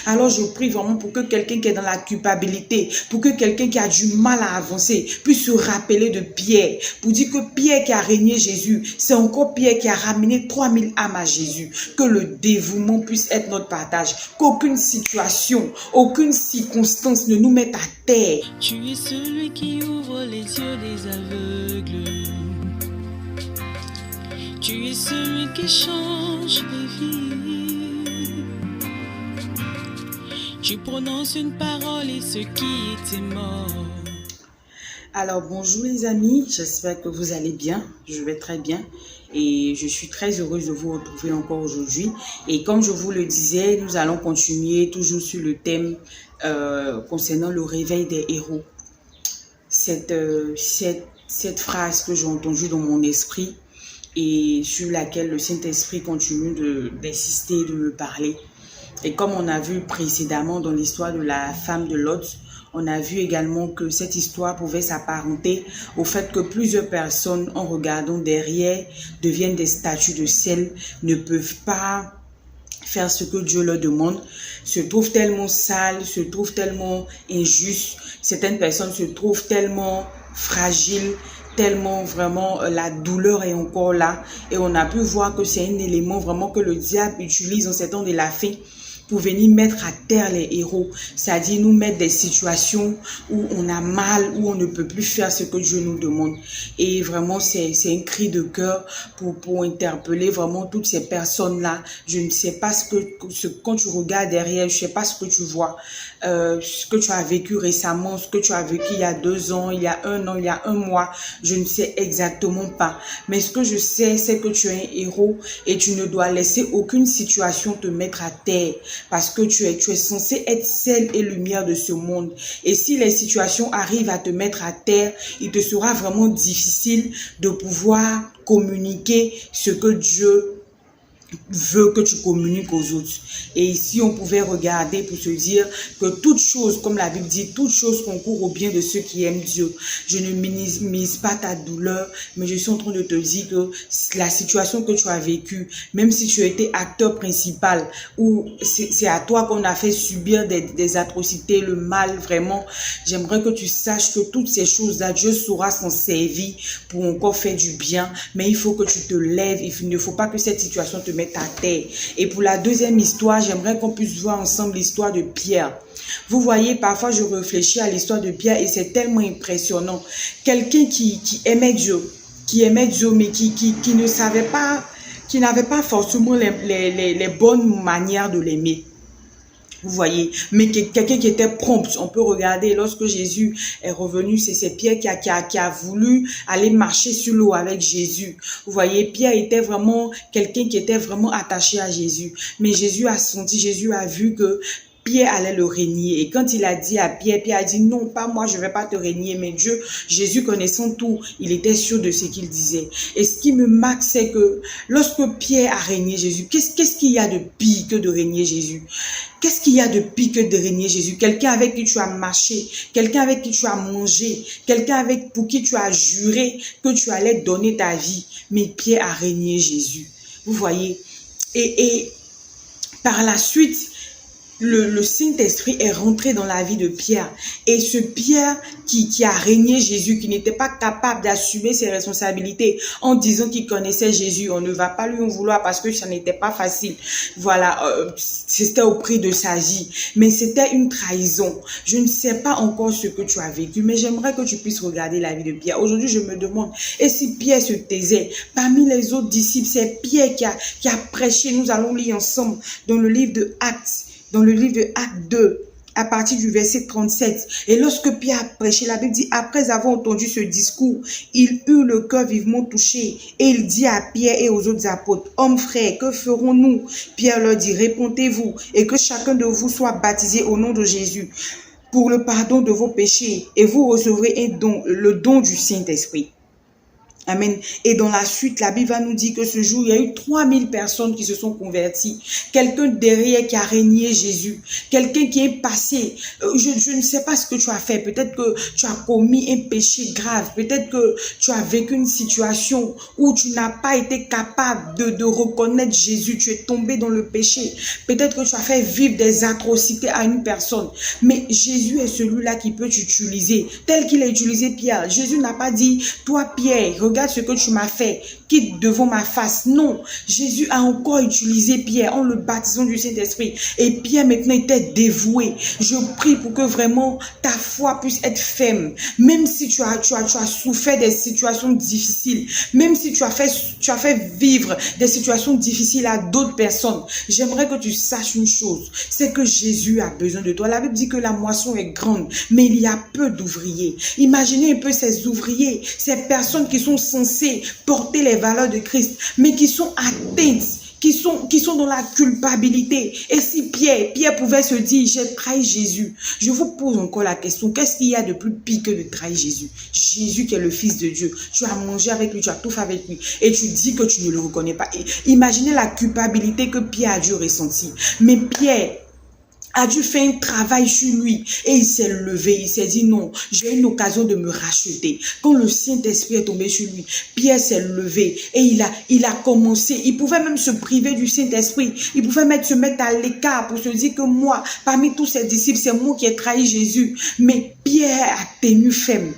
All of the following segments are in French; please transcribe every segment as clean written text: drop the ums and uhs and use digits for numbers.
Alors je prie vraiment pour que quelqu'un qui est dans la culpabilité, pour que quelqu'un qui a du mal à avancer puisse se rappeler de Pierre, pour dire que Pierre qui a régné Jésus, c'est encore Pierre qui a ramené 3000 âmes à Jésus. Que le dévouement puisse être notre partage, qu'aucune situation, aucune circonstance ne nous mette à terre. Tu es celui qui ouvre les yeux des aveugles. Tu es celui qui change les vies. Tu prononces une parole et ce qui était mort. Alors bonjour les amis, j'espère que vous allez bien, je vais très bien et je suis très heureuse de vous retrouver encore aujourd'hui. Et comme je vous le disais, nous allons continuer toujours sur le thème concernant le réveil des héros. Cette phrase que j'ai entendue dans mon esprit et sur laquelle le Saint-Esprit continue d'insister, de me parler. Et comme on a vu précédemment dans l'histoire de la femme de Lot, on a vu également que cette histoire pouvait s'apparenter au fait que plusieurs personnes, en regardant derrière, deviennent des statues de sel, ne peuvent pas faire ce que Dieu leur demande, se trouvent tellement sales, se trouvent tellement injustes, certaines personnes se trouvent tellement fragiles, tellement vraiment la douleur est encore là. Et on a pu voir que c'est un élément vraiment que le diable utilise en ces temps de la fin pour venir mettre à terre les héros, c'est-à-dire nous mettre des situations où on a mal, où on ne peut plus faire ce que Dieu nous demande. Et vraiment, c'est un cri de cœur pour interpeller vraiment toutes ces personnes-là. Je ne sais pas quand tu regardes derrière, je ne sais pas ce que tu vois, ce que tu as vécu récemment, ce que tu as vécu il y a 2 ans, il y a 1 an, il y a 1 mois, je ne sais exactement pas. Mais ce que je sais, c'est que tu es un héros et tu ne dois laisser aucune situation te mettre à terre. Parce que tu es censé être sel et lumière de ce monde. Et si les situations arrivent à te mettre à terre, il te sera vraiment difficile de pouvoir communiquer ce que Dieu veut que tu communiques aux autres. Et ici, on pouvait regarder pour se dire que toute chose, comme la Bible dit, toute chose concourt au bien de ceux qui aiment Dieu. Je ne minimise pas ta douleur, mais je suis en train de te dire que la situation que tu as vécue, même si tu as été acteur principal, ou c'est à toi qu'on a fait subir des atrocités, le mal, vraiment, j'aimerais que tu saches que toutes ces choses-là, Dieu saura s'en servir pour encore faire du bien, mais il faut que tu te lèves, il ne faut pas que cette situation te mette à terre. Et pour la deuxième histoire, j'aimerais qu'on puisse voir ensemble l'histoire de Pierre. Vous voyez, parfois je réfléchis à l'histoire de Pierre et c'est tellement impressionnant. Quelqu'un qui aimait Dieu, mais qui ne savait pas, qui n'avait pas forcément les bonnes manières de l'aimer. Vous voyez, mais quelqu'un qui était prompt. On peut regarder lorsque Jésus est revenu, c'est Pierre qui a voulu aller marcher sur l'eau avec Jésus. Vous voyez, Pierre était vraiment quelqu'un qui était vraiment attaché à Jésus. Mais Jésus a vu que Pierre allait le régner. Et quand il a dit à Pierre, Pierre a dit non, pas moi, je ne vais pas te régner. Mais Dieu, Jésus connaissant tout, il était sûr de ce qu'il disait. Et ce qui me marque, c'est que lorsque Pierre a régné Jésus, qu'est-ce qu'il y a de pire que de régner Jésus? Qu'est-ce qu'il y a de pire que de régner Jésus? Quelqu'un avec qui tu as marché, quelqu'un avec qui tu as mangé, quelqu'un pour qui tu as juré que tu allais donner ta vie. Mais Pierre a régné Jésus. Vous voyez? Et par la suite, le Saint-Esprit est rentré dans la vie de Pierre. Et ce Pierre qui a régné Jésus, qui n'était pas capable d'assumer ses responsabilités en disant qu'il connaissait Jésus, on ne va pas lui en vouloir parce que ça n'était pas facile. Voilà, c'était au prix de sa vie. Mais c'était une trahison. Je ne sais pas encore ce que tu as vécu, mais j'aimerais que tu puisses regarder la vie de Pierre. Aujourd'hui, je me demande, et si Pierre se taisait? Parmi les autres disciples, c'est Pierre qui a prêché. Nous allons lire ensemble dans le livre de Actes. Dans le livre de Actes 2, à partir du verset 37. Et lorsque Pierre a prêché, la Bible dit, après avoir entendu ce discours, il eut le cœur vivement touché. Et il dit à Pierre et aux autres apôtres, hommes frères, que ferons-nous? Pierre leur dit, répondez-vous et que chacun de vous soit baptisé au nom de Jésus pour le pardon de vos péchés. Et vous recevrez le don du Saint-Esprit. Amen. Et dans la suite, la Bible va nous dire que ce jour, il y a eu 3000 personnes qui se sont converties. Quelqu'un derrière qui a régné Jésus. Quelqu'un qui est passé. Je ne sais pas ce que tu as fait. Peut-être que tu as commis un péché grave. Peut-être que tu as vécu une situation où tu n'as pas été capable de reconnaître Jésus. Tu es tombé dans le péché. Peut-être que tu as fait vivre des atrocités à une personne. Mais Jésus est celui-là qui peut t'utiliser. Tel qu'il a utilisé Pierre. Jésus n'a pas dit, toi Pierre, regarde ce que tu m'as fait, quitte devant ma face. Non, Jésus a encore utilisé Pierre en le baptisant du Saint-Esprit. Et Pierre maintenant était dévoué. Je prie pour que vraiment ta foi puisse être ferme. Même si tu as souffert des situations difficiles, même si tu as fait vivre des situations difficiles à d'autres personnes, j'aimerais que tu saches une chose, c'est que Jésus a besoin de toi. La Bible dit que la moisson est grande, mais il y a peu d'ouvriers. Imaginez un peu ces ouvriers, ces personnes qui sont censées porter les valeurs de Christ, mais qui sont atteintes, qui sont dans la culpabilité. Et si Pierre pouvait se dire, j'ai trahi Jésus. Je vous pose encore la question, qu'est-ce qu'il y a de plus pire que de trahir Jésus? Jésus qui est le Fils de Dieu. Tu as mangé avec lui, tu as tout fait avec lui. Et tu dis que tu ne le reconnais pas. Et imaginez la culpabilité que Pierre a dû ressentir. Mais Pierre a dû faire un travail sur lui et il s'est levé, il s'est dit non, j'ai une occasion de me racheter. Quand le Saint-Esprit est tombé sur lui, Pierre s'est levé et il a commencé, il pouvait même se priver du Saint-Esprit, il pouvait même se mettre à l'écart pour se dire que moi, parmi tous ses disciples, c'est moi qui ai trahi Jésus. Mais Pierre a tenu ferme,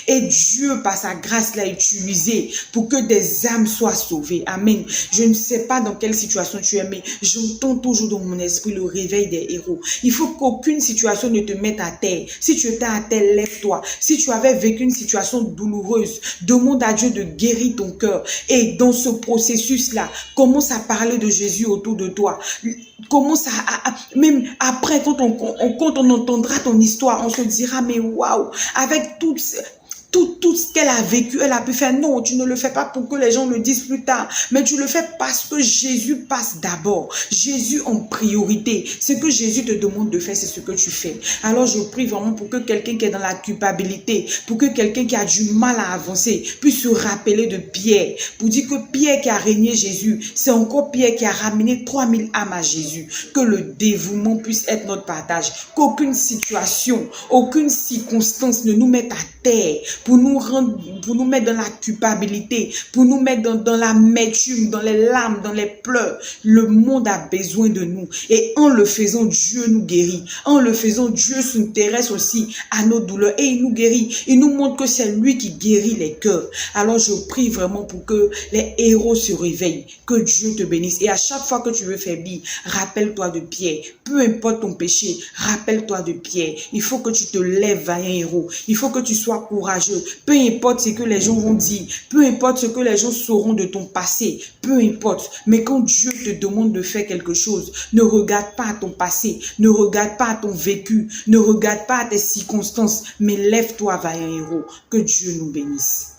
et Dieu par sa grâce l'a utilisé pour que des âmes soient sauvées. Amen. Je ne sais pas dans quelle situation tu es, mais j'entends toujours dans mon esprit le réveil des héros. Il faut qu'aucune situation ne te mette à terre. Si tu étais à terre, lève-toi. Si tu avais vécu une situation douloureuse, demande à Dieu de guérir ton cœur. Et dans ce processus-là, commence à parler de Jésus autour de toi. Commence même après, quand on entendra ton histoire, on se dira, mais waouh, avec tout ce qu'elle a vécu, elle a pu faire. Non, tu ne le fais pas pour que les gens le disent plus tard, mais tu le fais parce que Jésus passe d'abord. Jésus en priorité. Ce que Jésus te demande de faire, c'est ce que tu fais. Alors je prie vraiment pour que quelqu'un qui est dans la culpabilité, pour que quelqu'un qui a du mal à avancer, puisse se rappeler de Pierre, pour dire que Pierre qui a régné Jésus, c'est encore Pierre qui a ramené 3000 âmes à Jésus. Que le dévouement puisse être notre partage. Qu'aucune situation, aucune circonstance ne nous mette à terre, pour nous mettre dans la culpabilité, pour nous mettre dans l'amertume, dans les larmes, dans les pleurs. Le monde a besoin de nous. Et en le faisant, Dieu nous guérit. En le faisant, Dieu s'intéresse aussi à nos douleurs. Et il nous guérit. Il nous montre que c'est lui qui guérit les cœurs. Alors je prie vraiment pour que les héros se réveillent. Que Dieu te bénisse. Et à chaque fois que tu veux faiblir, rappelle-toi de Pierre. Peu importe ton péché, rappelle-toi de Pierre. Il faut que tu te lèves, vaillant héros. Il faut que tu sois courageux. Peu importe ce que les gens vont dire, peu importe ce que les gens sauront de ton passé, peu importe. Mais quand Dieu te demande de faire quelque chose, ne regarde pas à ton passé, ne regarde pas à ton vécu, ne regarde pas à tes circonstances, mais lève-toi, vaillant héros. Que Dieu nous bénisse.